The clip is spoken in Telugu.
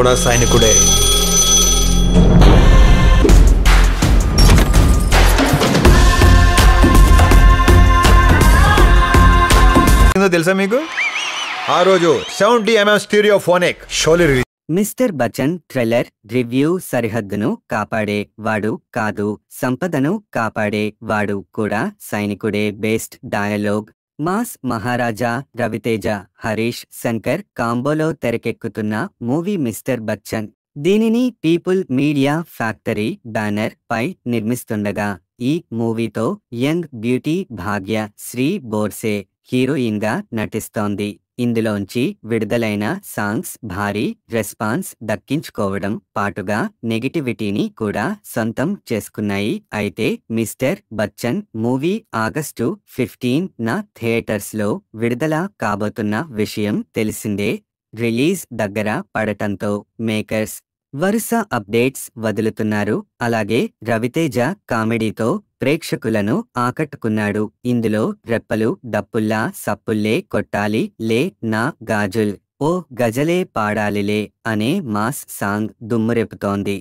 కూడా సైనికుడే. తెలుసా మీకు? ఆ రోజు 70mm స్టీరియోఫోనిక్ షోలు release. Mister Bachchan trailer review సరిహద్దును కాపాడే వాడు కాదు, సంపదను కాపాడే వాడు కూడా సైనికుడే. బెస్ట్ డయలాగ్ మాస్ మహారాజా రవితేజ హరీష్ శంకర్ కాంబోలో తెరకెక్కుతున్న మూవీ మిస్టర్ బచ్చన్. దీనిని పీపుల్ మీడియా ఫ్యాక్టరీ బ్యానర్ పై నిర్మిస్తుండగా ఈ మూవీతో యంగ్ బ్యూటీ భాగ్య శ్రీ బోర్సే హీరోయిన్ గా నటిస్తోంది. ఇందులోంచి విడుదలైన సాంగ్స్ భారీ రెస్పాన్స్ దక్కించుకోవడం పాటుగా నెగిటివిటీని కూడా సొంతం చేసుకున్నాయి. అయితే మిస్టర్ బచ్చన్ మూవీ ఆగస్టు 15న థియేటర్స్లో విడుదల కాబోతున్న విషయం తెలిసిందే. రిలీజ్ దగ్గర పడటంతో మేకర్స్ వరుస అప్డేట్స్ వదులుతున్నారు. అలాగే రవితేజ కామెడీతో ప్రేక్షకులను ఆకట్టుకున్నాడు. ఇందులో రెప్పలు డప్పుల్లా సప్పుల్లే కొట్టాలి లే నా గాజుల్ ఓ గజలే పాడాలిలే అనే మాస్ సాంగ్ దుమ్మురేపుతోంది.